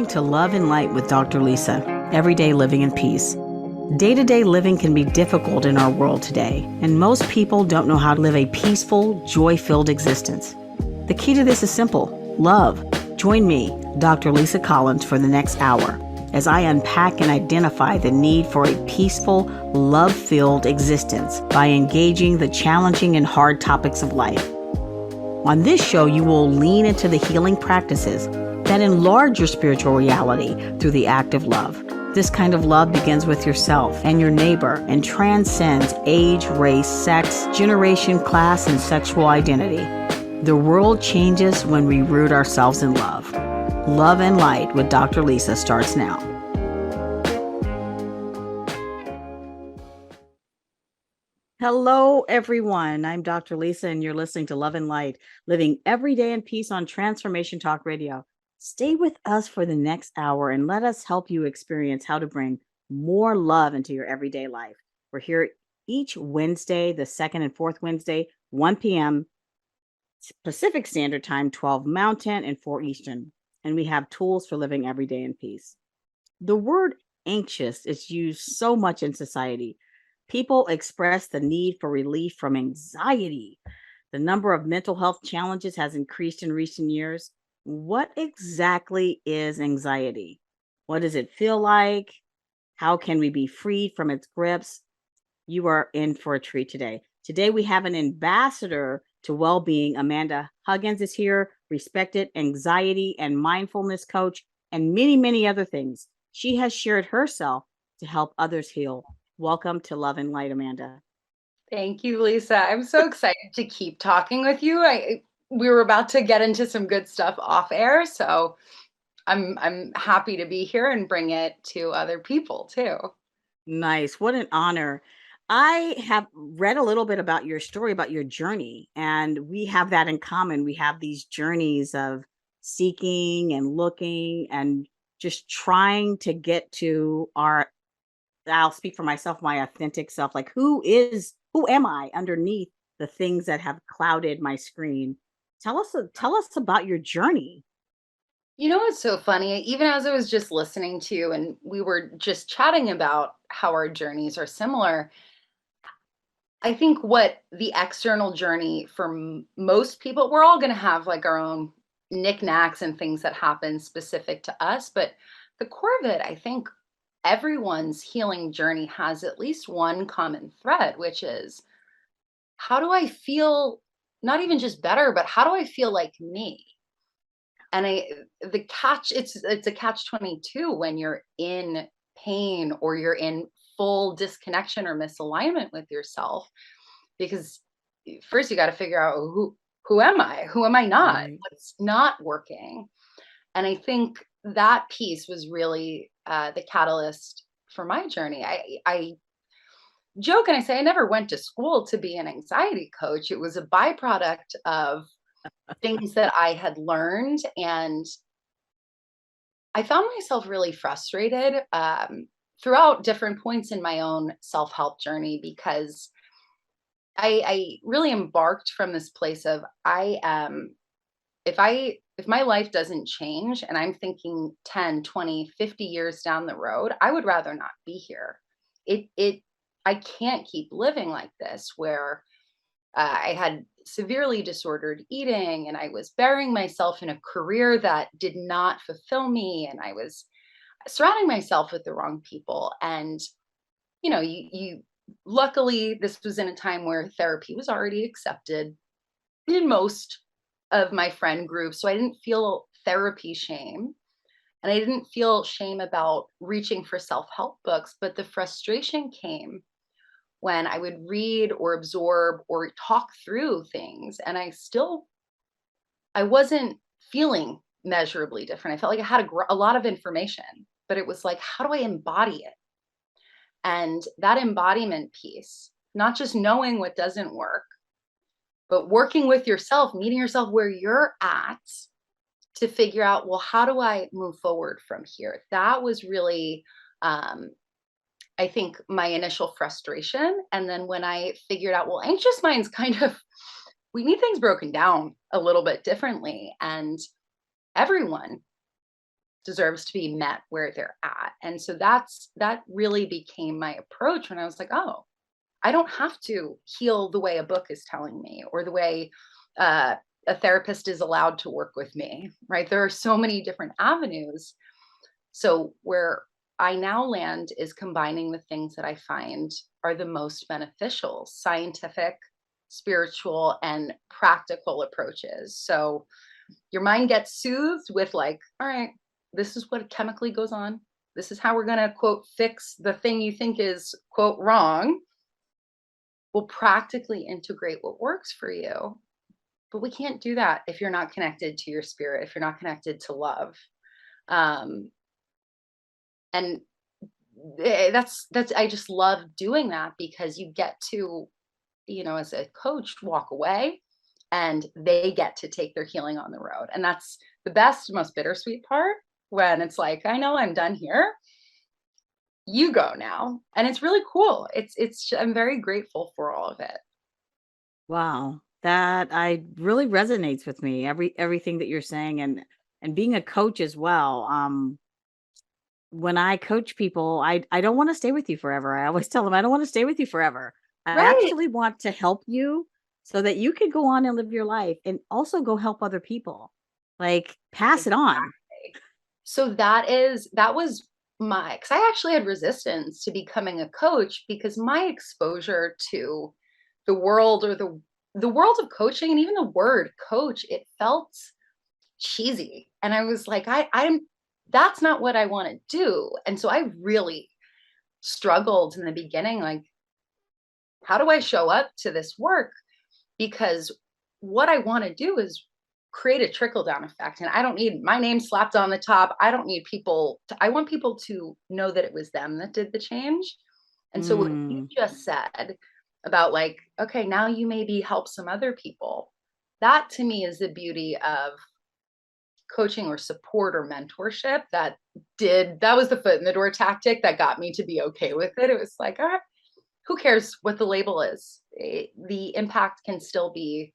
listening to Love and Light with Dr. Lisa, Everyday Living in Peace. Day-to-day living can be difficult in our world today, and most people don't know how to live a peaceful, joy-filled existence. The key to this is simple: love. Join me, Dr. Lisa Collins, for the next hour as I unpack and identify the need for a peaceful, love-filled existence by engaging the challenging and hard topics of life. On this show, you will lean into the healing practices that enlarge your spiritual reality through the act of love. This kind of love begins with yourself and your neighbor and transcends age, race, sex, generation, class, and sexual identity. The world changes when we root ourselves in love. Love and Light with Dr. Lisa starts now. Hello, everyone. I'm Dr. Lisa, and you're listening to Love and Light, living every day in peace on Transformation Talk Radio. Stay with us for the next hour and let us help you experience how to bring more love into your everyday life. We're here each Wednesday, the second and fourth Wednesday, 1 p.m. Pacific Standard Time, 12 Mountain and 4 Eastern. And we have tools for living every day in peace. The word anxious is used so much in society. People express the need for relief from anxiety. The number of mental health challenges has increased in recent years. What exactly is anxiety? What does it feel like? How can we be freed from its grips? You are in for a treat today. Today we have an ambassador to well-being. Amanda Huggins is here, respected anxiety and mindfulness coach, and many, many other things. She has shared herself to help others heal. Welcome to Love and Light, Amanda. Thank you, Lisa. I'm so excited to keep talking with you. We were about to get into some good stuff off air, so I'm happy to be here and bring it to other people too. Nice. What an honor. I have read a little bit about your story, about your journey, and we have that in common. We have these journeys of seeking and looking and just trying to get to I'll speak for myself, my authentic self. Like, who am I underneath the things that have clouded my screen? Tell us about your journey. You know what's so funny? Even as I was just listening to you and we were just chatting about how our journeys are similar, I think what the external journey for most people, we're all going to have like our own knickknacks and things that happen specific to us. But the core of it, I think everyone's healing journey has at least one common thread, which is how do I feel not even just better, but how do I feel like me? And the catch, it's a catch 22 when you're in pain or you're in full disconnection or misalignment with yourself, because first you got to figure out who am I? Who am I not? Right. What's not working? And I think that piece was really the catalyst for my journey. I joke and I say I never went to school to be an anxiety coach. It was a byproduct of things that I had learned, and I found myself really frustrated throughout different points in my own self-help journey, because I really embarked from this place of if my life doesn't change and I'm thinking 10, 20, 50 years down the road, I would rather not be here. I can't keep living like this, where I had severely disordered eating and I was burying myself in a career that did not fulfill me, and I was surrounding myself with the wrong people. And you luckily this was in a time where therapy was already accepted in most of my friend groups, so I didn't feel therapy shame, and I didn't feel shame about reaching for self-help books. But the frustration came when I would read or absorb or talk through things, and I wasn't feeling measurably different. I felt like I had a lot of information, but it was like, how do I embody it? And that embodiment piece, not just knowing what doesn't work, but working with yourself, meeting yourself where you're at to figure out, well, how do I move forward from here? That was really, I think, my initial frustration. And then when I figured out, well, anxious minds kind of, we need things broken down a little bit differently. And everyone deserves to be met where they're at. And so that really became my approach when I was like, oh, I don't have to heal the way a book is telling me or the way uh, a therapist is allowed to work with me, right? There are so many different avenues. So where I now land is combining the things that I find are the most beneficial: scientific, spiritual, and practical approaches. So your mind gets soothed with, like, all right, this is what chemically goes on. This is how we're going to, quote, fix the thing you think is, quote, wrong. We'll practically integrate what works for you. But we can't do that if you're not connected to your spirit, if you're not connected to love. Um, and that's I just love doing that because you get to, as a coach, walk away and they get to take their healing on the road. And that's the best, most bittersweet part, when it's like, I know I'm done here. You go now. And it's really cool. I'm very grateful for all of it. Wow. That I really resonates with me. Everything that you're saying, and being a coach as well. When I coach people, I don't want to stay with you forever. I always tell them I don't want to stay with you forever. I Right. actually want to help you so that you can go on and live your life and also go help other people. Like, pass it on. Exactly. So that was because I actually had resistance to becoming a coach because my exposure to the world, or the world of coaching, and even the word coach, it felt cheesy. And I was like, I'm that's not what I want to do. And so I really struggled in the beginning, like, how do I show up to this work? Because what I want to do is create a trickle down effect. And I don't need my name slapped on the top. I don't need I want people to know that it was them that did the change. And so what you Mm, just said about, like, okay, now you maybe help some other people. That to me is the beauty of coaching or support or mentorship. That was the foot in the door tactic that got me to be okay with it. It was like, all right, who cares what the label is? The impact can still be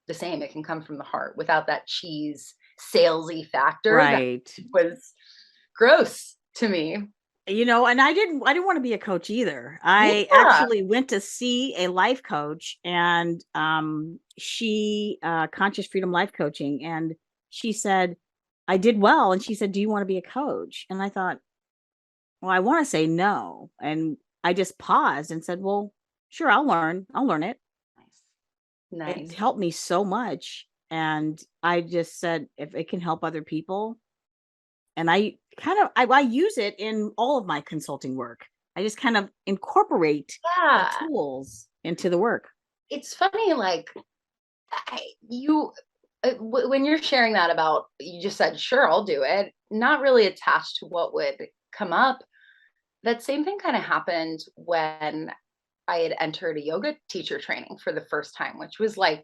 the same. It can come from the heart without that cheese salesy factor that right. was gross to me. And I didn't want to be a coach either. I Yeah. actually went to see a life coach, and she conscious freedom life coaching, and she said I did well, and she said, "Do you want to be a coach?" And I thought, well, I want to say no, and I just paused and said, "Well, sure, I'll learn it." Nice. It Nice. helped me so much, and I just said, if it can help other people, and I use it in all of my consulting work. I just kind of incorporate the Yeah. tools into the work. It's funny, like, I, you, when you're sharing that about, you just said, sure, I'll do it, not really attached to what would come up. That same thing kind of happened when I had entered a yoga teacher training for the first time, which was like,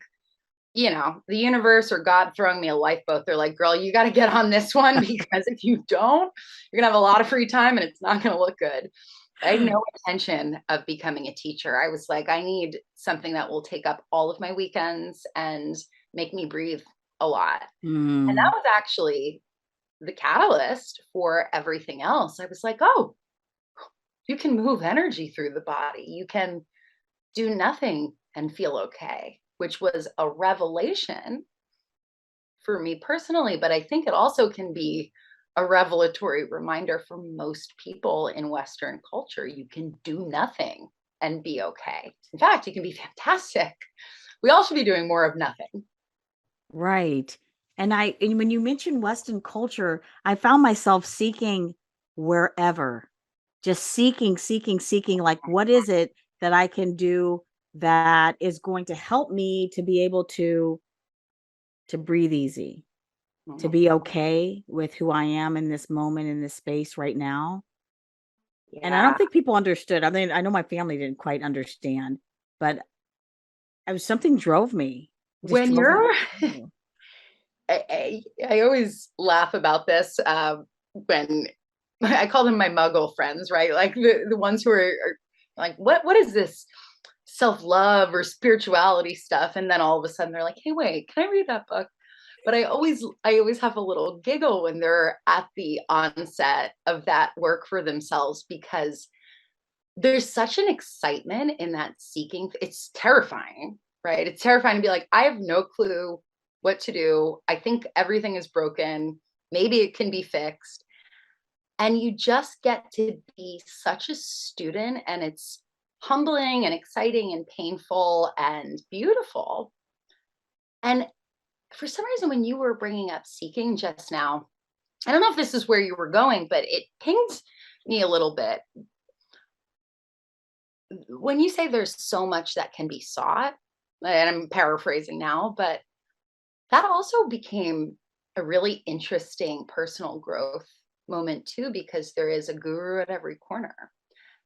the universe or God throwing me a lifeboat. They're like, girl, you got to get on this one because if you don't, you're going to have a lot of free time and it's not going to look good. I had no intention of becoming a teacher. I was like, I need something that will take up all of my weekends and make me breathe a lot. And that Mm, was actually the catalyst for everything else. I was like, oh, you can move energy through the body. You can do nothing and feel okay, which was a revelation for me personally. But I think it also can be a revelatory reminder for most people in Western culture. You can do nothing and be okay. In fact, you can be fantastic. We all should be doing more of nothing. right. And when you mentioned Western culture, I found myself seeking wherever, just seeking, like, what is it that I can do that is going to help me to be able to breathe easy, to Mhm. be okay with who I am in this moment, in this space right now. And I Yeah. don't think people understood. I mean, I know my family didn't quite understand, but it was something drove me, just When drove me. you're, I always laugh about this when I call them my muggle friends, right? Like the ones who are like, what is this self love or spirituality stuff? And then all of a sudden they're like, hey, wait, can I read that book? But I always have a little giggle when they're at the onset of that work for themselves, because there's such an excitement in that seeking. It's terrifying, right? It's terrifying to be like, I have no clue what to do. I think everything is broken. Maybe it can be fixed. And you just get to be such a student, and it's humbling and exciting and painful and beautiful. And for some reason, when you were bringing up seeking just now, I don't know if this is where you were going, but it pinged me a little bit. When you say there's so much that can be sought, and I'm paraphrasing now, but that also became a really interesting personal growth moment too, because there is a guru at every corner.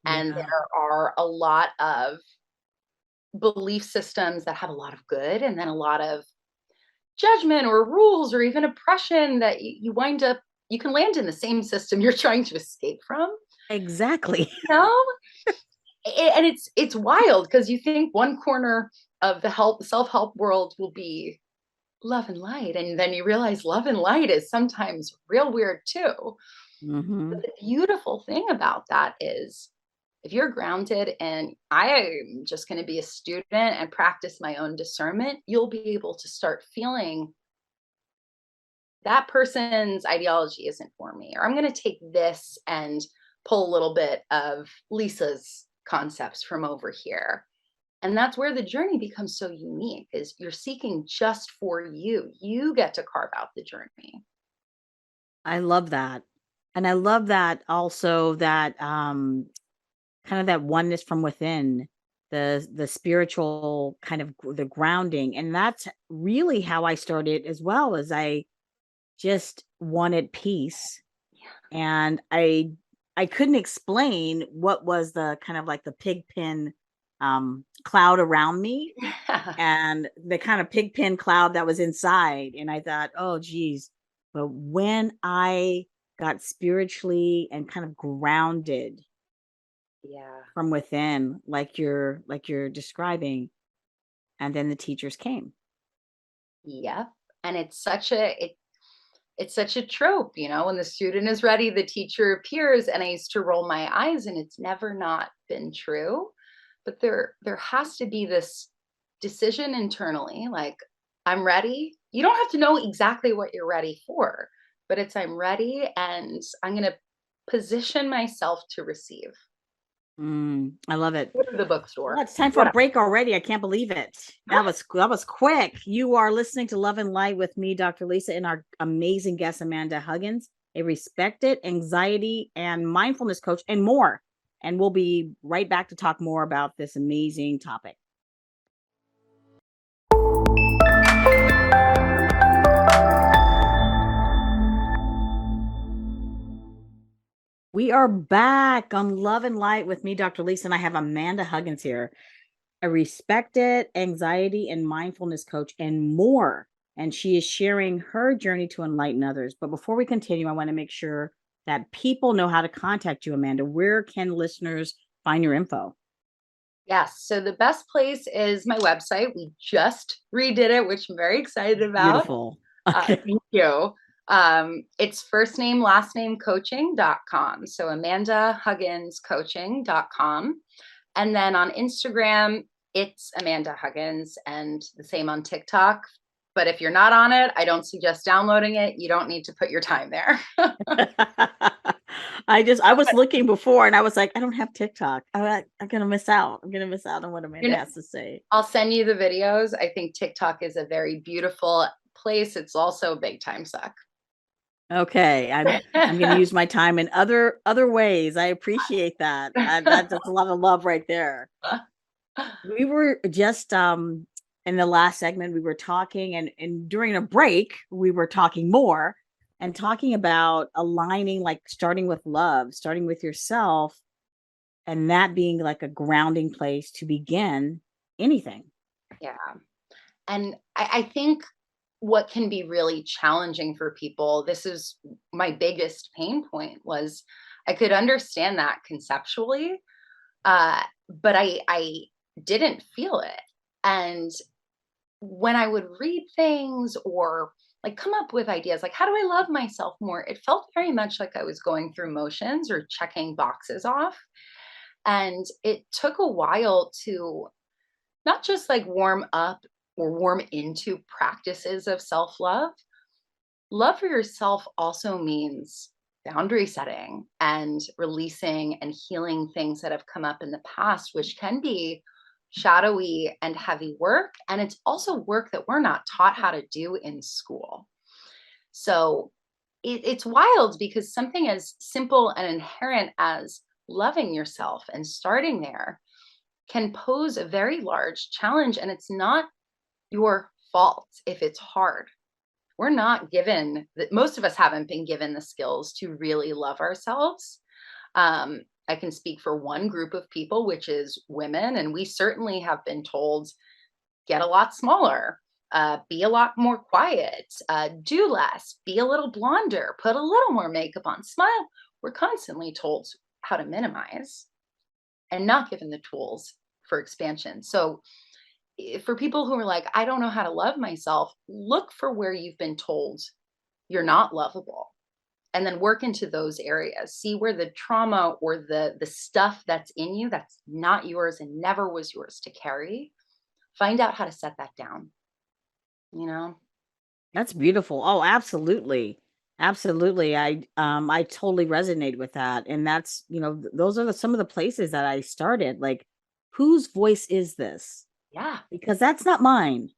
And Yeah, there are a lot of belief systems that have a lot of good, and then a lot of judgment or rules or even oppression that you wind up, you can land in the same system you're trying to escape from, exactly. you know? And it's wild, because you think one corner of the self-help world will be love and light, and then you realize love and light is sometimes real weird too. But Hmm. the beautiful thing about that is, if you're grounded and I'm just going to be a student and practice my own discernment, you'll be able to start feeling that person's ideology isn't for me, or I'm going to take this and pull a little bit of Lisa's concepts from over here. And that's where the journey becomes so unique, is you're seeking just for you. You get to carve out the journey. I love that. And I love that also that kind of that oneness from within, the spiritual kind of the grounding. And that's really how I started as well, as I just wanted peace. And I couldn't explain what was the kind of like the pig pen cloud around me, Yeah. and the kind of pig pen cloud that was inside. And I thought, oh geez. But when I got spiritually and kind of grounded Yeah. from within, like you're describing, and then the teachers came. Yep. And it's such a trope, when the student is ready, the teacher appears, and I used to roll my eyes, and it's never not been true. But there has to be this decision internally, like, I'm ready. You don't have to know exactly what you're ready for, but it's, I'm ready, and I'm going to position myself to receive. I love it. Go to the Well, bookstore. it's time for a What break already. I can't believe it. That was quick. You are listening to Love and Light with me, Dr. Lisa, and our amazing guest, Amanda Huggins, a respected anxiety and mindfulness coach, and more. And we'll be right back to talk more about this amazing topic. We are back on Love and Light with me, Dr. Lisa, and I have Amanda Huggins here, a respected anxiety and mindfulness coach, and more. And she is sharing her journey to enlighten others. But before we continue, I want to make sure that people know how to contact you, Amanda. Where can listeners find your info? Yes. So the best place is my website. We just redid it, which I'm very excited about. Beautiful. Okay. Thank you. It's first name, last name coaching.com. So Amanda Huggins coaching.com. And then on Instagram, it's Amanda Huggins, and the same on TikTok. But if you're not on it, I don't suggest downloading it. You don't need to put your time there. I was looking before and I was like, I don't have TikTok. I'm gonna miss out. I'm gonna miss out on what Amanda You're has to say. I'll send you the videos. I think TikTok is a very beautiful place. It's also a big time suck. Okay, I'm gonna use my time in other ways. I appreciate that. That's a lot of love right there. We were just in the last segment we were talking, and during a break we were talking more and talking about aligning, like starting with love, starting with yourself, and that being like a grounding place to begin anything. Yeah. And I think what can be really challenging for people, this is my biggest pain point, was I could understand that conceptually, but I didn't feel it. And when I would read things or like come up with ideas like, how do I love myself more? It felt very much like I was going through motions or checking boxes off. And it took a while to not just like warm up or warm into practices of self love. Love for yourself also means boundary setting and releasing and healing things that have come up in the past, which can be shadowy and heavy work. And it's also work that we're not taught how to do in school. So it's wild because something as simple and inherent as loving yourself and starting there can pose a very large challenge. And it's not your fault if it's hard. We're not given that, most of us haven't been given the skills to really love ourselves. I can speak for one group of people, which is women, and we certainly have been told get a lot smaller, be a lot more quiet, do less, be a little blonder, put a little more makeup on, smile. We're constantly told how to minimize and not given the tools for expansion. So, for people who are like, I don't know how to love myself, look for where you've been told you're not lovable and then work into those areas. See where the trauma or the stuff that's in you that's not yours and never was yours to carry. Find out how to set that down, you know? That's beautiful. Oh, absolutely. Absolutely. I totally resonate with that. And that's, those are some of the places that I started. Like, whose voice is this? Yeah. Because that's not mine.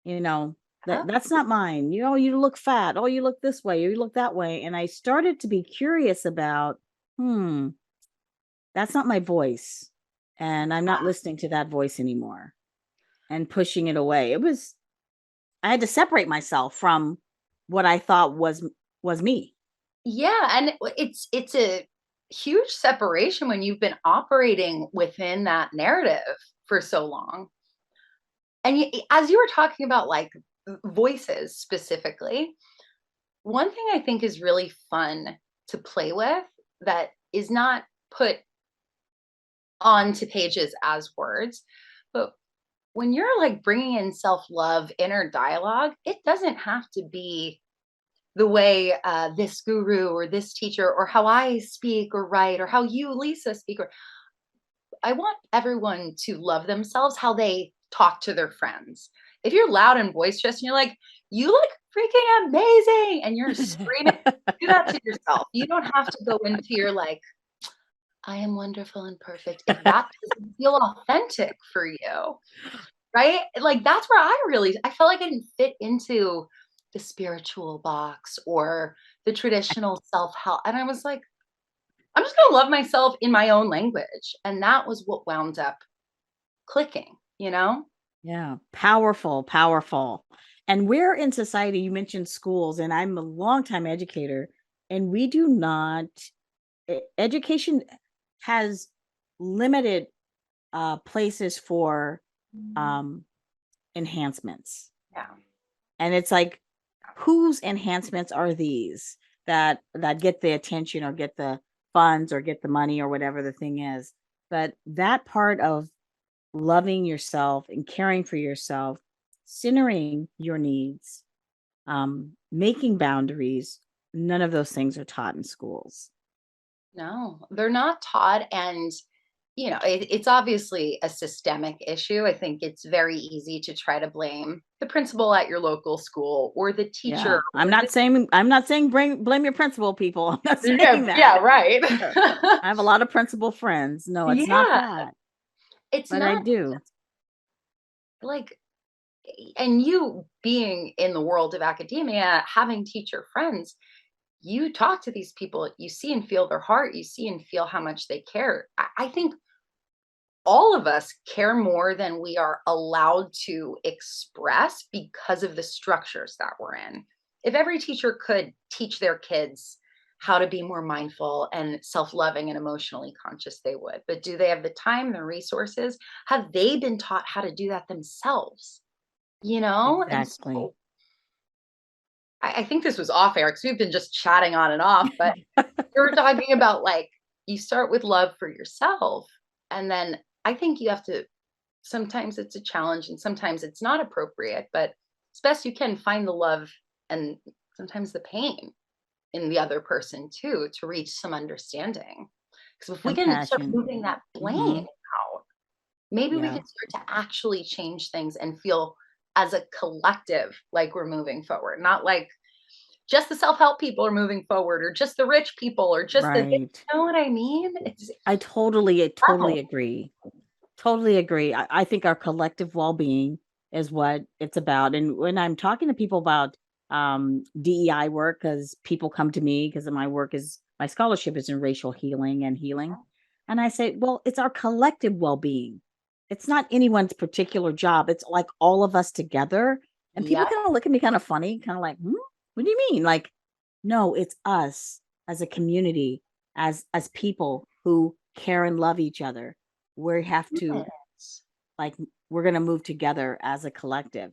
You know, Huh? that's not mine. You look fat. Oh, you look this way, or you look that way. And I started to be curious about, hmm, that's not my voice. And I'm not listening to that voice anymore and pushing it away. I had to separate myself from what I thought was me. Yeah, and it's a huge separation when you've been operating within that narrative for so long. And as you were talking about like voices specifically, one thing I think is really fun to play with that is not put onto pages as words, but when you're like bringing in self love, inner dialogue, it doesn't have to be the way this guru or this teacher or how I speak or write or how you, Lisa, speak. Or I want everyone to love themselves how they talk to their friends. If you're loud and boisterous and you're like, you look freaking amazing, and you're screaming, do that to yourself. You don't have to go into your like, I am wonderful and perfect if that doesn't feel authentic for you. Right? Like, that's where I felt like I didn't fit into the spiritual box or the traditional self-help, and I was like, "I'm just gonna love myself in my own language," and that was what wound up clicking, you know? Yeah, powerful, powerful. And we're in society, you mentioned schools, and I'm a longtime educator, and we do not education has limited places for um enhancements. Yeah. And it's like, whose enhancements are these that get the attention or get the funds or get the money or whatever the thing is? But that part of loving yourself and caring for yourself, centering your needs, making boundaries, none of those things are taught in schools. No, they're not taught, and, it's obviously a systemic issue. I think it's very easy to try to blame the principal at your local school or the teacher Yeah. I'm or not the saying I'm not saying blame your principal, people. I'm not saying Yeah, yeah, that. right. I have a lot of principal friends. No, it's not Yeah, that. it's But I not do. like and you being in the world of academia, having teacher friends, you talk to these people, you see and feel their heart, you see and feel how much they care. I think all of us care more than we are allowed to express because of the structures that we're in. If every teacher could teach their kids how to be more mindful and self-loving and emotionally conscious, they would. But do they have the time, the resources? Have they been taught how to do that themselves? And Exactly. so I think this was off air because we've been just chatting on and off, but we were talking about like you start with love for yourself. And then I think you have to, sometimes it's a challenge and sometimes it's not appropriate, but as best you can find the love and sometimes the pain in the other person too, to reach some understanding. Because if we can start Compassion. moving that blame Hmm. out, maybe we Yeah. can start to actually change things and feel as a collective like we're moving forward, not like just the self-help people are moving forward or just the rich people or just the, you Right. know what I mean? It's I totally level. agree. Totally agree. I think our collective well-being is what it's about. And when I'm talking to people about DEI work, because people come to me because my scholarship is in racial healing and healing. And I say, well, it's our collective well-being. It's not anyone's particular job. It's like all of us together. And people Yep. kind of look at me kind of funny, kind of like, what do you mean? Like, no, it's us as a community, as people who care and love each other. We have to like we're going to move together as a collective,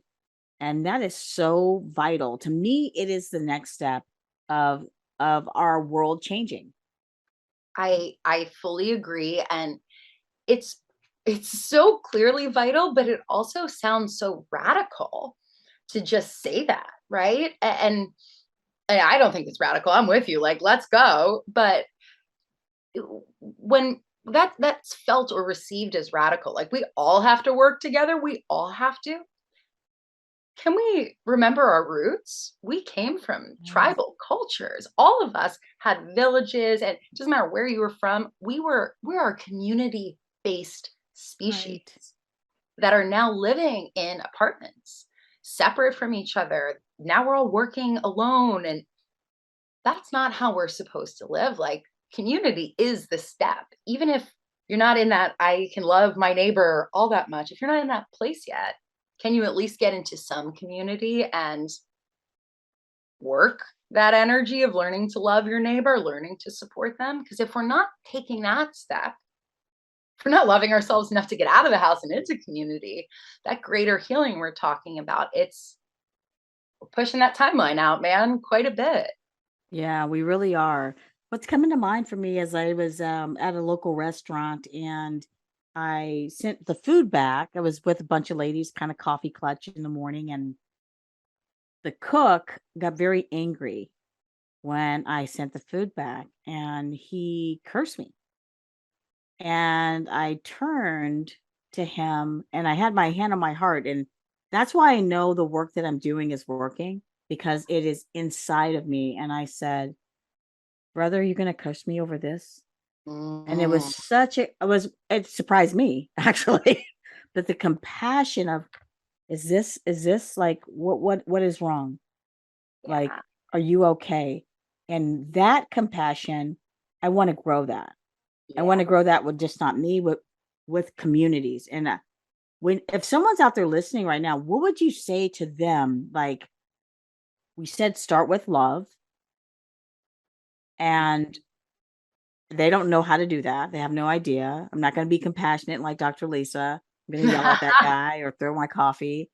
and that is so vital to me. It is the next step of our world changing. I fully agree, and it's it's so clearly vital, but it also sounds so radical to just say that, right? And I don't think it's radical. I'm with you. Like, let's go. But when that's felt or received as radical, like we all have to work together, we all have to. Can we remember our roots? We came from Yes. tribal cultures. All of us had villages, and it doesn't matter where you were from. We're a community based species Right. that are now living in apartments, separate from each other. Now we're all working alone, and that's not how we're supposed to live. Like, community is the step. Even if you're not in that, I can love my neighbor all that much. If you're not in that place yet, can you at least get into some community and work that energy of learning to love your neighbor, learning to support them? Because if we're not taking that step, if we're not loving ourselves enough to get out of the house and into community, that greater healing we're talking about, it's pushing that timeline out, man, quite a bit. Yeah, we really are. What's coming to mind for me is I was at a local restaurant and I sent the food back. I was with a bunch of ladies, kind of coffee clutch in the morning, and the cook got very angry when I sent the food back and he cursed me. And I turned to him and I had my hand on my heart. And that's why I know the work that I'm doing is working, because it is inside of me. And I said, "Brother, are you going to curse me over this?" And it was Mm, it surprised me actually. But the compassion of, is this like, what is wrong? Like, yeah, are you okay? And that compassion, I want to grow that. I want yeah. to grow that with just not me, with communities. And when if someone's out there listening right now, what would you say to them? Like we said, start with love, and they don't know how to do that. They have no idea. I'm not going to be compassionate like Dr. Lisa. I'm going to yell at that guy or throw my coffee.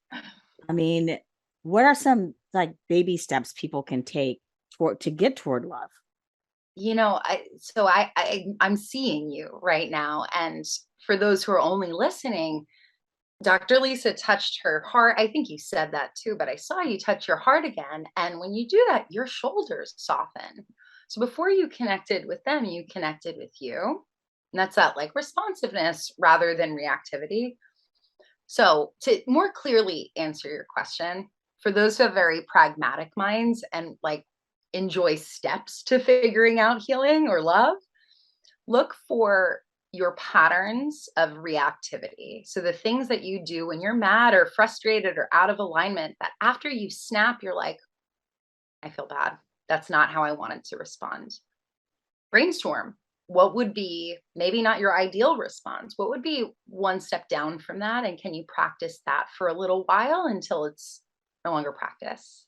I mean, what are some like baby steps people can take to get toward love? I'm seeing you right now, and for those who are only listening, Dr. Lisa touched her heart. I think you said that too, but I saw you touch your heart again. And when you do that, your shoulders soften. So before you connected with them, you connected with you. And that's that like responsiveness rather than reactivity. So to more clearly answer your question, for those who have very pragmatic minds and like enjoy steps to figuring out healing or love, look for your patterns of reactivity. So the things that you do when you're mad or frustrated or out of alignment, that after you snap, you're like, I feel bad. That's not how I wanted to respond. Brainstorm. What would be maybe not your ideal response? What would be one step down from that? And can you practice that for a little while until it's no longer practice?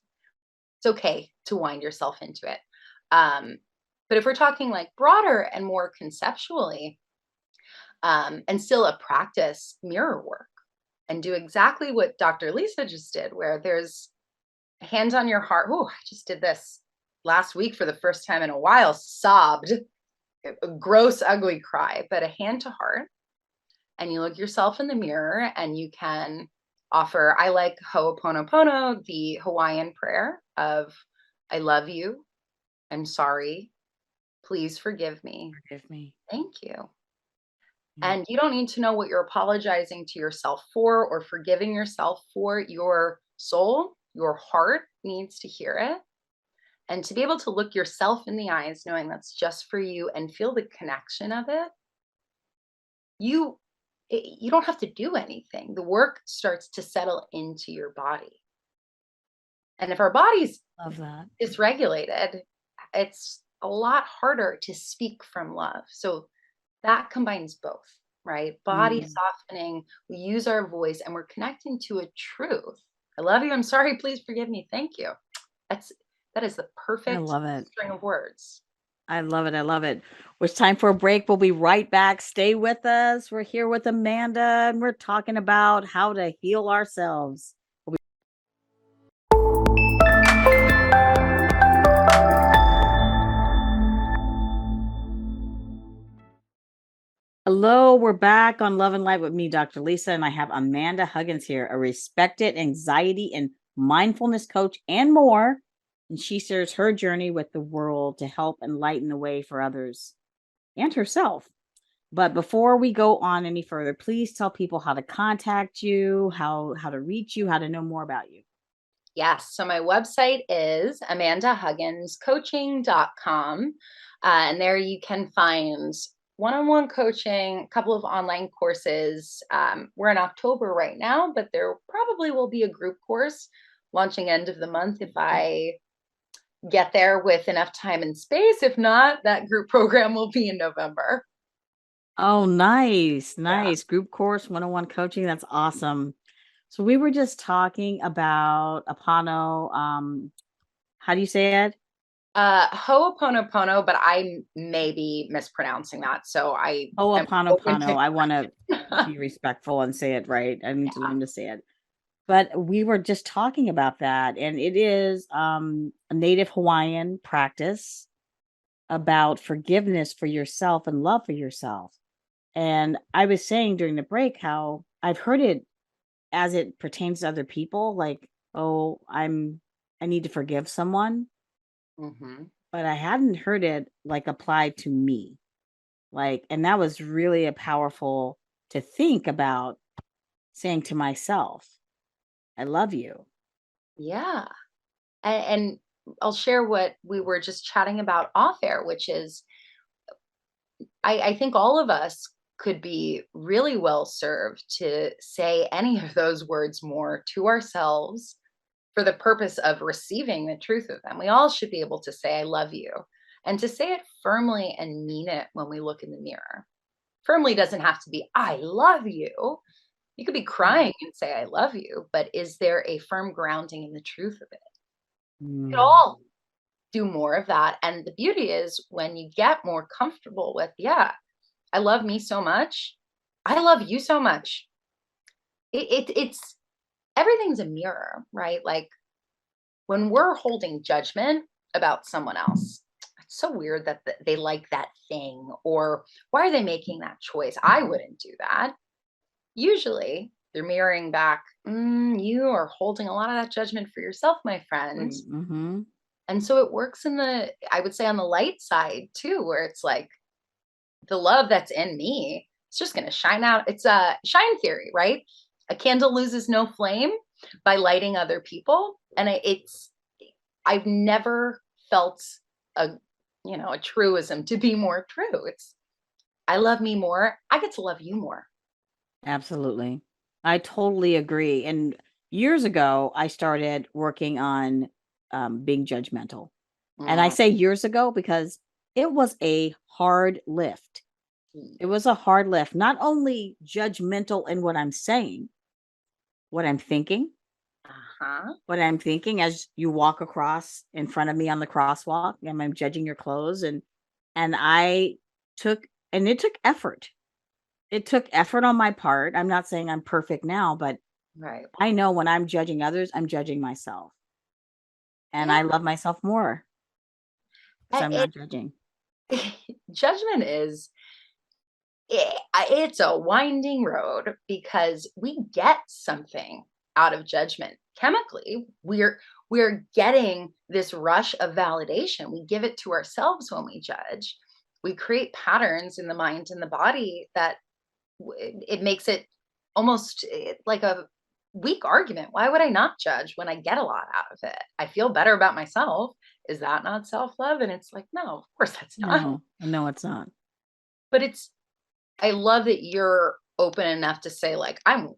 It's okay to wind yourself into it. Um, but if we're talking like broader and more conceptually, and still a practice mirror work and do exactly what Dr. Lisa just did, where there's hands on your heart. Oh, I just did this last week for the first time in a while, sobbed, a gross, ugly cry, but a hand to heart. And you look yourself in the mirror and you can offer, I like Ho'oponopono, the Hawaiian prayer. of, I love you. I'm sorry. Please forgive me. Forgive me. Thank you. Yeah. And you don't need to know what you're apologizing to yourself for or forgiving yourself for. Your soul, your heart needs to hear it. And to be able to look yourself in the eyes, knowing that's just for you and feel the connection of it, you you don't have to do anything. The work starts to settle into your body. And if our body's Love that. dysregulated, it's a lot harder to speak from love. So that combines both, right? Body Mm, softening, we use our voice and we're connecting to a truth. I love you. I'm sorry. Please forgive me. Thank you. That's that is the I perfect love it. string of words. I love it. I love it. Well, it's time for a break. We'll be right back. Stay with us. We're here with Amanda, and we're talking about how to heal ourselves. Hello, we're back on Love and Light with me, Dr. Lisa, and I have Amanda Huggins here, a respected anxiety and mindfulness coach and more. And she shares her journey with the world to help enlighten the way for others and herself. But before we go on any further, please tell people how to contact you, how to reach you, how to know more about you. Yes. So my website is amandahugginscoaching.com. And there you can find one-on-one coaching, a couple of online courses. We're in October right now, but there probably will be a group course launching end of the month if I get there with enough time and space. If not, that group program will be in November. Oh, nice. Yeah. Nice. Group course, one-on-one coaching. That's awesome. So we were just talking about Apano. How do you say it? Ho'oponopono, but I may be mispronouncing that. So I am open to Ho'oponopono. I want to be respectful and say it right. I need to learn to say it. But we were just talking about that, and it is a native Hawaiian practice about forgiveness for yourself and love for yourself. And I was saying during the break how I've heard it as it pertains to other people, like, oh, I need to forgive someone, Mhm. but I hadn't heard it like applied to me. Like, and that was really a powerful to think about saying to myself, I love you. Yeah. And I'll share what we were just chatting about off air, which is I think all of us could be really well served to say any of those words more to ourselves for the purpose of receiving the truth of them. We all should be able to say, I love you, and to say it firmly and mean it when we look in the mirror. Firmly doesn't have to be, I love you. You could be Mm. crying and say, I love you, but is there a firm grounding in the truth of it? We could Mm, all do more of that. And the beauty is when you get more comfortable with, yeah, I love me so much. I love you so much. It's everything's a mirror, right? Like when we're holding judgment about someone else, it's so weird that they like that thing, or why are they making that choice? I wouldn't do that. Usually they're mirroring back, you are holding a lot of that judgment for yourself, my friend. right. Mm-hmm. And so it works in the, I would say, on the light side too, where it's like the love that's in me, it's just going to shine out. It's a shine theory, right? A candle loses no flame by lighting other people. And I've never felt a, a truism to be more true. It's, I love me more. I get to love you more. Absolutely. I totally agree. And years ago, I started working on being judgmental. And I Mm, say years ago because it was a hard lift. It was a hard lift, not only judgmental in what I'm saying, what I'm thinking, uh-huh. what I'm thinking as you walk across in front of me on the crosswalk and I'm judging your clothes and I took and it took effort. It took effort on my part. I'm not saying I'm perfect now, but Right. I know when I'm judging others, I'm judging myself. And Yeah. I love myself more because I'm not judging. Judgment is it's a winding road because we get something out of judgment. Chemically, we're getting this rush of validation. We give it to ourselves when we judge. We create patterns in the mind and the body that it makes it almost like a weak argument. Why would I not judge when I get a lot out of it? I feel better about myself. Is that not self-love? And it's like, no, of course that's not. No, no, it's not. But I love that you're open enough to say, like, am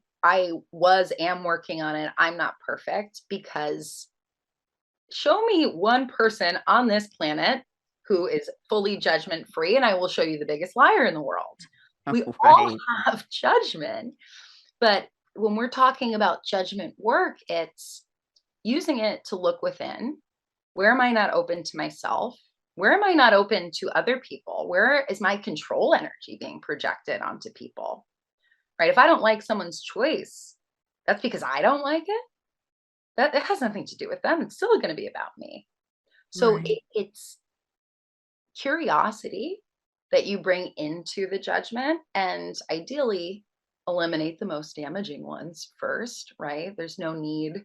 working on it. I'm not perfect, because show me one person on this planet who is fully judgment free, and I will show you the biggest liar in the world. We all Right. have judgment, but when we're talking about judgment work, it's using it to look within. Where am I not open to myself? Where am I not open to other people? Where is my control energy being projected onto people? Right? If I don't like someone's choice, that's because I don't like it. That it has nothing to do with them. It's still going to be about me. So Right. it's curiosity that you bring into the judgment, and ideally eliminate the most damaging ones first, right? There's no need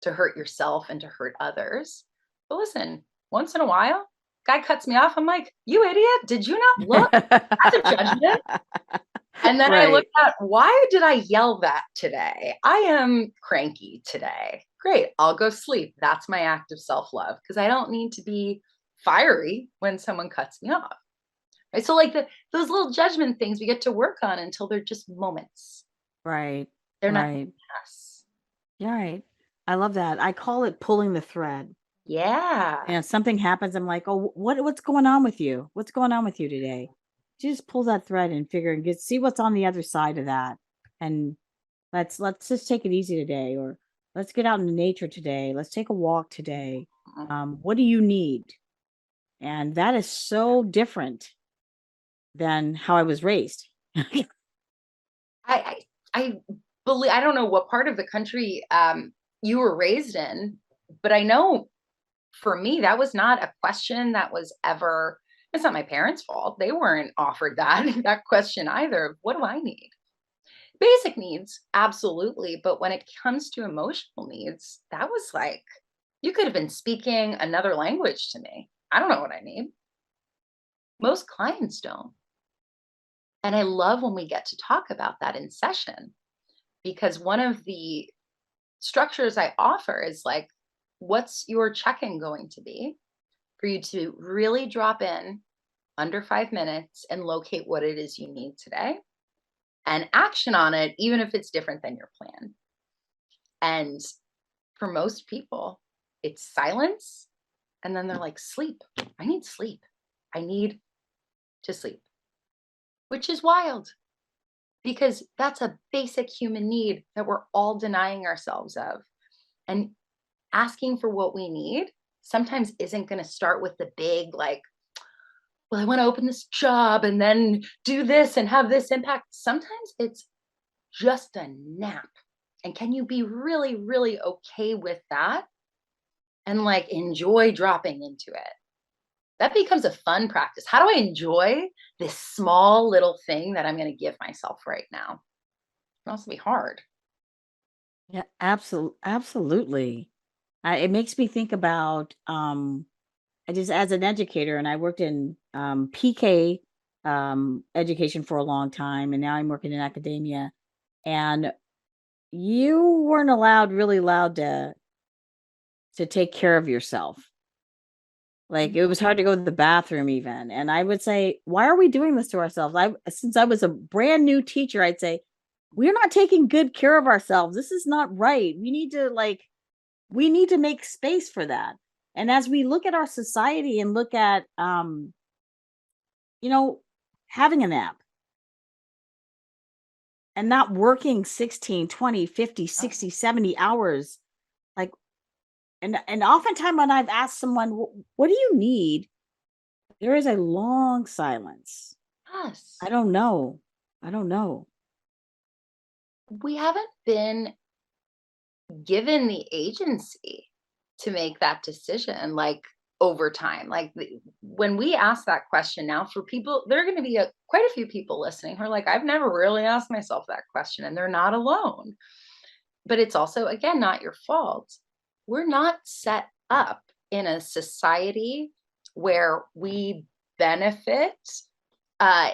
to hurt yourself and to hurt others. But listen, once in a while, guy cuts me off. I'm like, you idiot. Did you not look? That's a judgment. And then I look Right. at, why did I yell that today? I am cranky today. Great. I'll go sleep. That's my act of self love, because I don't need to be fiery when someone cuts me off. Right. So, like those little judgment things we get to work on until they're just moments. Right. They're not Right. us. Yeah, right. I love that. I call it pulling the thread. Yeah. And something happens, I'm like, "Oh, what's going on with you? What's going on with you today?" Just pull that thread and figure and see what's on the other side of that. And let's just take it easy today, or let's get out into nature today. Let's take a walk today. What do you need? And that is so different than how I was raised. I I believe, I don't know what part of the country you were raised in, but I know for me that was not a question that was ever. It's not my parents' fault. They weren't offered that that question either. What do I need? Basic needs, absolutely. But when it comes to emotional needs, that was like, you could have been speaking another language to me. I don't know what I need. Most clients don't. And I love when we get to talk about that in session, because one of the structures I offer is like, what's your check in going to be for you to really drop in under 5 minutes and locate what it is you need today and action on it, even if it's different than your plan. And for most people, it's silence. And then they're like, sleep. I need sleep. I need to sleep, which is wild, because that's a basic human need that we're all denying ourselves of. And asking for what we need sometimes isn't going to start with the big, like, well, I want to open this job and then do this and have this impact. Sometimes it's just a nap. And can you be really, really okay with that and like enjoy dropping into it? That becomes a fun practice. How do I enjoy this small little thing that I'm going to give myself right now? It can also be hard. Yeah, absolutely. It makes me think about I just as an educator, and I worked in PK education for a long time, and now I'm working in academia. And you weren't really allowed to take care of yourself. Like, it was hard to go to the bathroom even. And I would say, why are we doing this to ourselves? Since I was a brand new teacher, I'd say, we're not taking good care of ourselves. This is not right. We need to make space for that. And as we look at our society and look at you know, having a nap and not working 16, 20, 50, Oh, 60, 70 hours, like, and oftentimes when I've asked someone, what do you need? There is a long silence. yes. I don't know. I don't know. We haven't been given the agency to make that decision, like, over time. Like, when we ask that question now, for people, there are going to be quite a few people listening who are like, I've never really asked myself that question, and they're not alone. but it's also, again, not your fault. We're not set up in a society where we benefit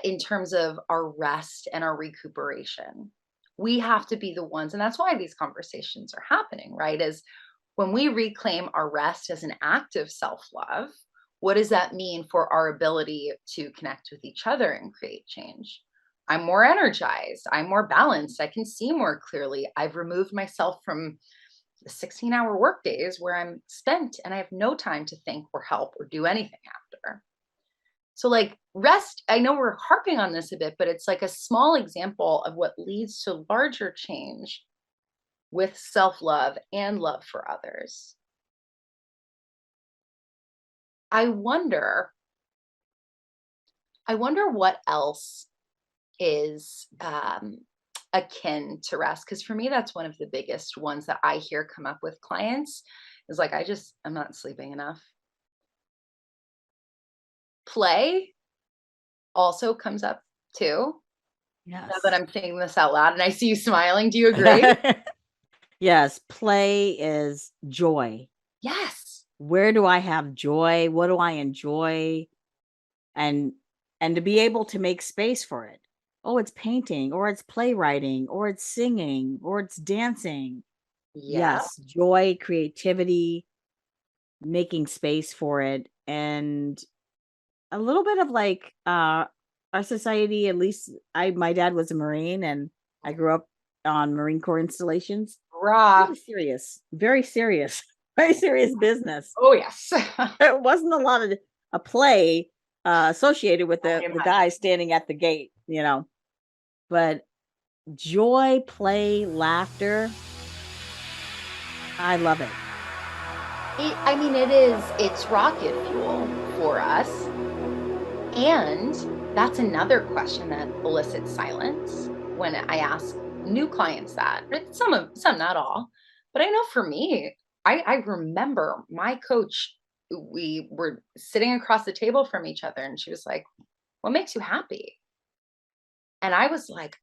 in terms of our rest and our recuperation. We have to be the ones, and that's why these conversations are happening, right? Is when we reclaim our rest as an act of self love, what does that mean for our ability to connect with each other and create change? I'm more energized. I'm more balanced. I can see more clearly. I've removed myself from the 16-hour work days where I'm spent and I have no time to think or help or do anything after. So, like, rest, I know we're harping on this a bit, but it's like a small example of what leads to larger change with self love and love for others. I wonder, I wonder what else is akin to rest. Because for me, that's one of the biggest ones that I hear come up with clients is like, I'm not sleeping enough. Play also comes up too. Now that Yes. I'm saying this out loud and I see you smiling, do you agree? Yes, play is joy. Yes. Where do I have joy? What do I enjoy? And and to be able to make space for it. Oh, it's painting or it's playwriting or it's singing or it's dancing. Yeah. Yes, joy, creativity, making space for it, and a little bit of like our society, at least I my dad was a Marine and I grew up on Marine Corps installations. Rah. Very serious, very serious business. Oh, yes. There wasn't a lot of a play associated with I the imagine. guy standing at the gate, but joy, play, laughter, I love it. I mean, it's rocket fuel for us. And that's another question that elicits silence when I ask new clients that. Some, not all. But I know for me, I remember my coach, we were sitting across the table from each other, and she was like, "What makes you happy?" And I was like,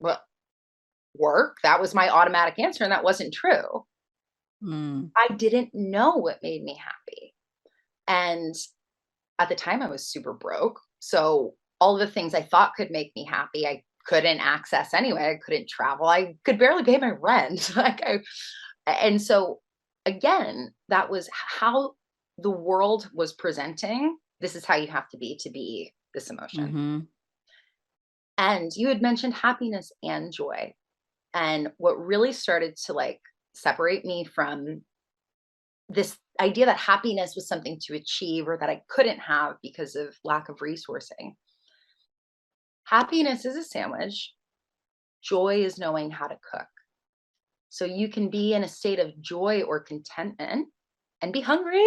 well, work. That was my automatic answer, and that wasn't true. Mm, I didn't know what made me happy. And at the time, I was super broke. So all the things I thought could make me happy, I couldn't access anyway. I couldn't travel. I could barely pay my rent. And so again, that was how the world was presenting. This is how you have to be this emotion. mhm. And you had mentioned happiness and joy. And what really started to like separate me from this idea that happiness was something to achieve or that I couldn't have because of lack of resourcing. Happiness is a sandwich. Joy is knowing how to cook. So you can be in a state of joy or contentment and be hungry,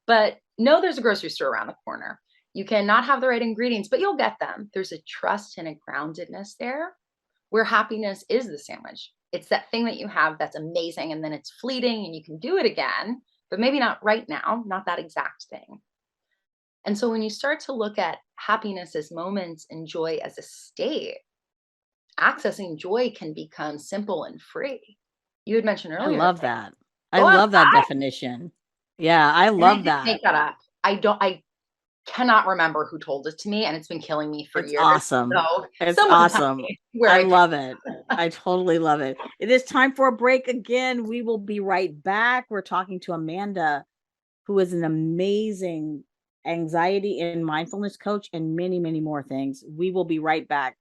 but know there's a grocery store around the corner. You can not have the right ingredients, but you'll get them. There's a trust and a groundedness there where happiness is the sandwich. It's that thing that you have that's amazing and then it's fleeting and you can do it again, but maybe not right now, not that exact thing. And so when you start to look at happiness as moments and joy as a state, accessing joy can become simple and free. You had mentioned I earlier, love like, that. I go love that outside. definition. Yeah, I And I love didn't that. make that up. I cannot remember who told it to me, and it's been killing me for It's years. awesome. So It's someone tell awesome. me where I I love it. I totally love it. It is time for a break again. We will be right back. We're talking to Amanda, who is an amazing anxiety and mindfulness coach and many, many more things. We will be right back.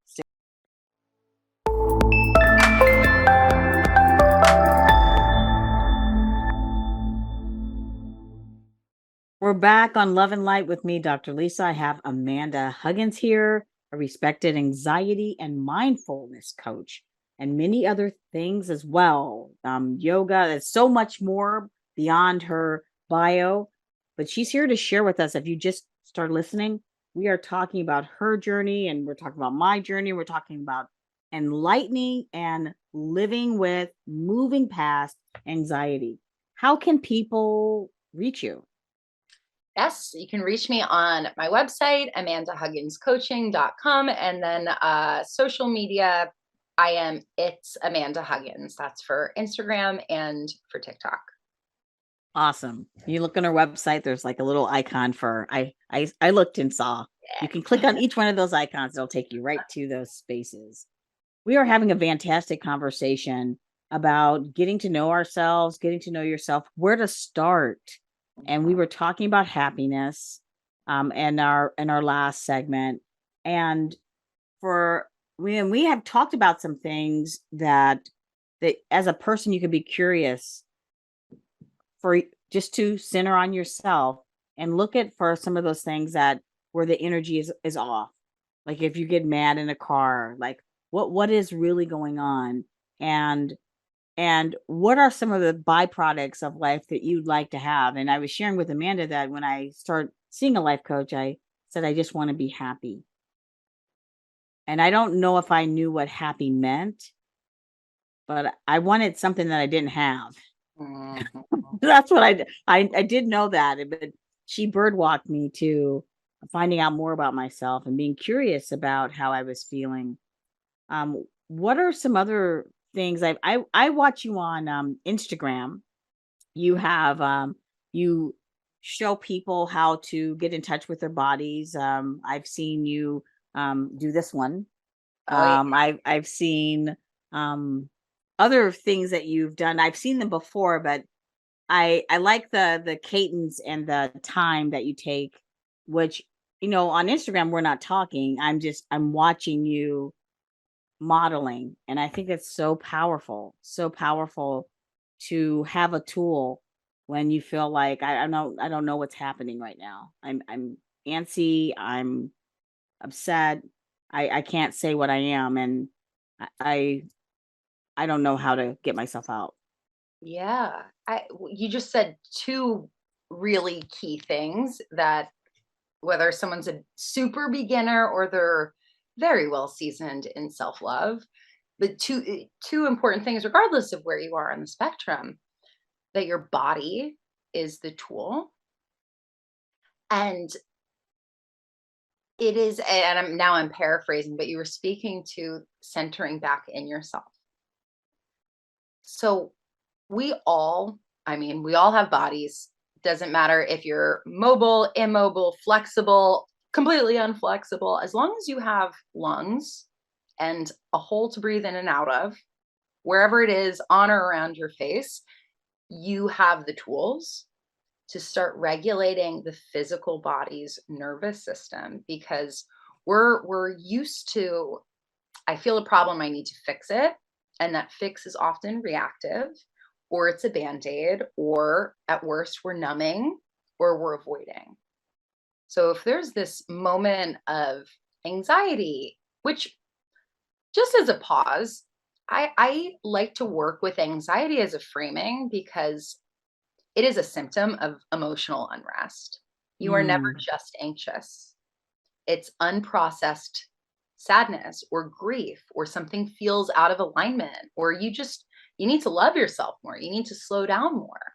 We're back on Love and Light with me, Dr. Lisa. I have Amanda Huggins here, a respected anxiety and mindfulness coach, and many other things as well. Yoga, there's so much more beyond her bio, but she's here to share with us. If you just start listening, we are talking about her journey and we're talking about my journey. We're talking about enlightening and living with moving past anxiety. How can people reach you? Yes, you can reach me on my website, amandahugginscoaching.com, and then social media. I am It's Amanda Huggins. That's for Instagram and for TikTok. Awesome. You look on our website, there's like a little icon for I looked and saw. You can click on each one of those icons, it'll take you right to those spaces. We are having a fantastic conversation about getting to know ourselves, getting to know yourself, where to start. And we were talking about happiness in our last segment. And for we have talked about some things that as a person you can be curious for just to center on yourself and look at for some of those things that where the energy is off. Like if you get mad in a car, like what is really going on? And what are some of the byproducts of life that you'd like to have? And I was sharing with Amanda that when I start seeing a life coach, I said I just want to be happy. And I don't know if I knew what happy meant, but I wanted something that I didn't have. Mhm. That's what I did know that, but she birdwalked me to finding out more about myself and being curious about how I was feeling. What are some other things I watch you on Instagram. You have you show people how to get in touch with their bodies. I've seen you do this one. Oh, yeah. I've seen other things that you've done. I've seen them before, but I like the cadence and the time that you take, which, on Instagram, we're not talking. I'm watching you modeling, and I think it's so powerful to have a tool when you feel like I don't know what's happening right now. I'm antsy, I'm upset, I can't say what I am, and I I don't know how to get myself out. Yeah. You just said two really key things that whether someone's a super beginner or they're very well seasoned in self-love, the two important things regardless of where you are on the spectrum, that your body is the tool, and it is, and I'm paraphrasing, but you were speaking to centering back in yourself. So we all, we all have bodies. Doesn't matter if you're mobile, immobile, flexible, completely unflexible, as long as you have lungs and a hole to breathe in and out of, wherever it is on or around your face, you have the tools to start regulating the physical body's nervous system, because we're used to, I feel a problem, I need to fix it. And that fix is often reactive, or it's a band aid, or at worst, we're numbing or we're avoiding. So if there's this moment of anxiety, which just as a pause, I like to work with anxiety as a framing because it is a symptom of emotional unrest. You are never Mm. just anxious. It's unprocessed sadness or grief, or something feels out of alignment, or you need to love yourself more. You need to slow down more.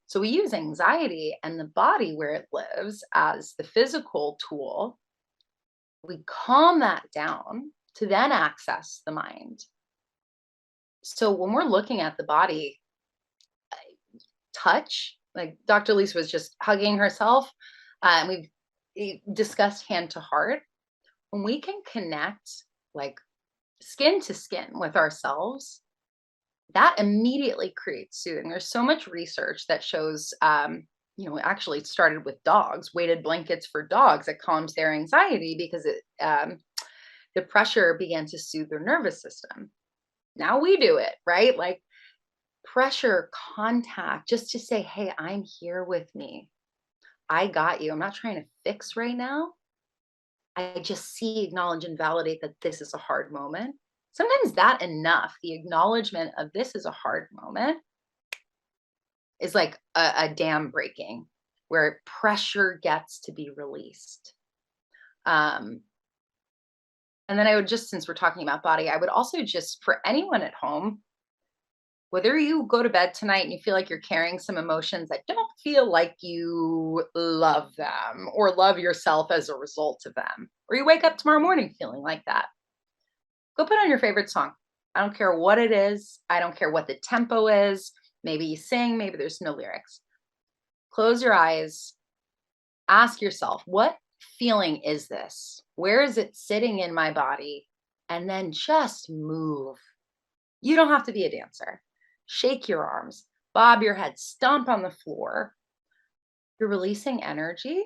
So we use anxiety and the body where it lives as the physical tool. We calm that down to then access the mind. So when we're looking at the body, touch, like Dr. Lisa was just hugging herself, and discussed hand to heart. When we can connect like skin to skin with ourselves, that immediately creates soothing. There's so much research that shows, actually it started with dogs, weighted blankets for dogs that calms their anxiety because the pressure began to soothe their nervous system. Now we do it, right? Like pressure, contact, just to say, hey, I'm here with me. I got you. I'm not trying to fix right now. I just see, acknowledge, and validate that this is a hard moment. Sometimes that enough, the acknowledgement of this is a hard moment, is like a dam breaking where pressure gets to be released. Um, and then I would just, since we're talking about body, I would also just, for anyone at home, whether you go to bed tonight and you feel like you're carrying some emotions that don't feel like you love them or love yourself as a result of them, or you wake up tomorrow morning feeling like that, go put on your favorite song. I don't care what it is. I don't care what the tempo is. Maybe you sing, maybe there's no lyrics. Close your eyes. Ask yourself, what feeling is this? Where is it sitting in my body? And then just move. You don't have to be a dancer. Shake your arms, bob your head, stomp on the floor. You're releasing energy,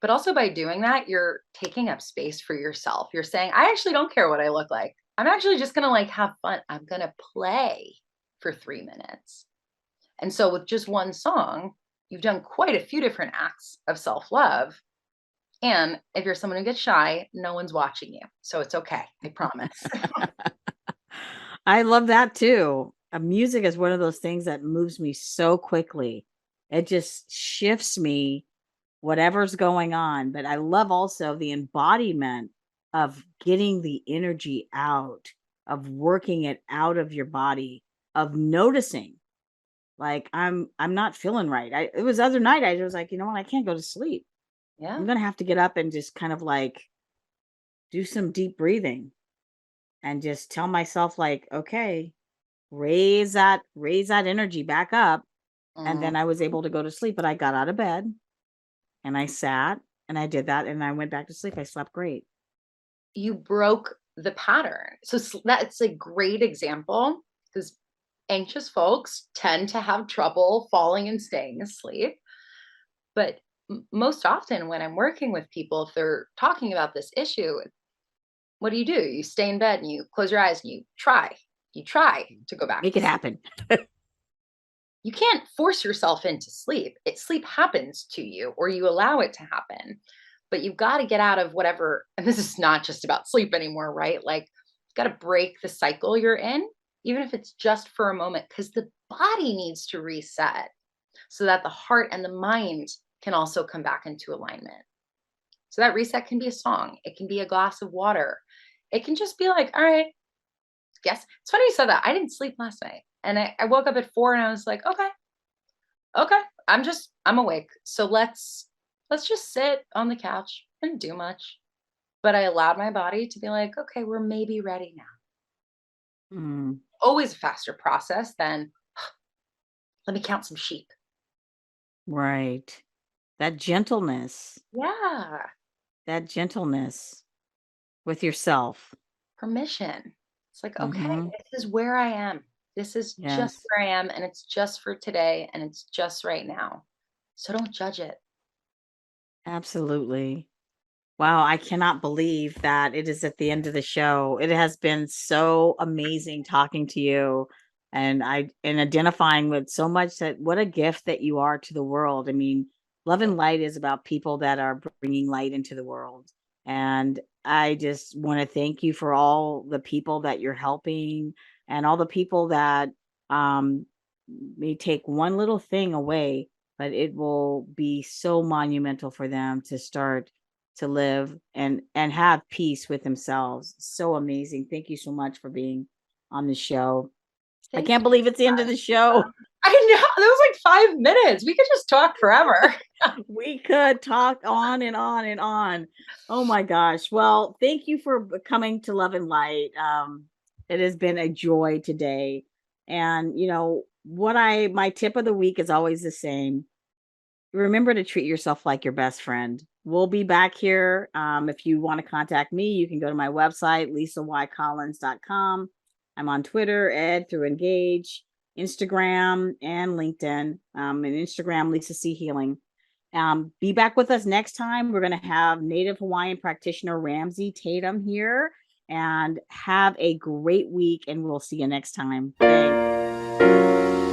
but also by doing that, you're taking up space for yourself. You're saying, I actually don't care what I look like. I'm actually just going to like have fun. I'm going to play for 3 minutes. And so with just one song, you've done quite a few different acts of self-love. And if you're someone who gets shy, no one's watching you. So it's okay. I promise. I love that too. Music is one of those things that moves me so quickly. It just shifts me, whatever's going on. But I love also the embodiment of getting the energy out, of working it out of your body, of noticing. Like I'm not feeling right. It was the other night I was like, you know what, I can't go to sleep. Yeah. I'm gonna have to get up and just kind of like do some deep breathing and just tell myself like, okay, raise that energy back up. And Mm. then I was able to go to sleep, but I got out of bed and I sat and I did that and I went back to sleep. I slept great. You broke the pattern. So that's a great example because anxious folks tend to have trouble falling and staying asleep. But most often, when I'm working with people, if they're talking about this issue, what do? You stay in bed and you close your eyes and you try to go back Make to it sleep. happen. You can't force yourself into sleep. Sleep happens to you or you allow it to happen. But you've got to get out of whatever, and this is not just about sleep anymore, right? Like, you've got to break the cycle you're in, even if it's just for a moment, because the body needs to reset so that the heart and the mind can also come back into alignment. So that reset can be a song, it can be a glass of water, it can just be like, all right, yes. It's funny you said that. I didn't sleep last night. And I woke up at 4 and I was like, okay, okay. I'm awake. So let's just sit on the couch and do much. But I allowed my body to be like, okay, we're maybe ready now. Mm, Always a faster process than let me count some sheep. right. That gentleness, Yeah. that gentleness with yourself. Permission. It's like, okay, Hmm. this is where I am. This is just Yes, where I am. And it's just for today. And it's just right now. So don't judge it. absolutely. Wow, I cannot believe that it is at the end of the show. It has been so amazing talking to you and identifying with so much that what a gift that you are to the world. I mean, Love and Light is about people that are bringing light into the world. And I just want to thank you for all the people that you're helping and all the people that um may take one little thing away, but it will be so monumental for them to start to live and have peace with themselves. So amazing. Thank you so much for being on the show. I Thank can't you. believe it's the end of the show. I know. That was like 5 minutes. We could just talk forever. We could talk on and on and on. Oh my gosh. Well, thank you for coming to Love and Light. It has been a joy today. And you know, what I my tip of the week is always the same. Remember to treat yourself like your best friend. We'll be back here. If you want to contact me, you can go to my website, lisaycollins.com. I'm on Twitter, Ed through Engage, Instagram, and LinkedIn. And Instagram, Lisa C Healing. Be back with us next time. We're going to have Native Hawaiian practitioner Ramsey Tatum here. And have a great week, and we'll see you next time. Thanks.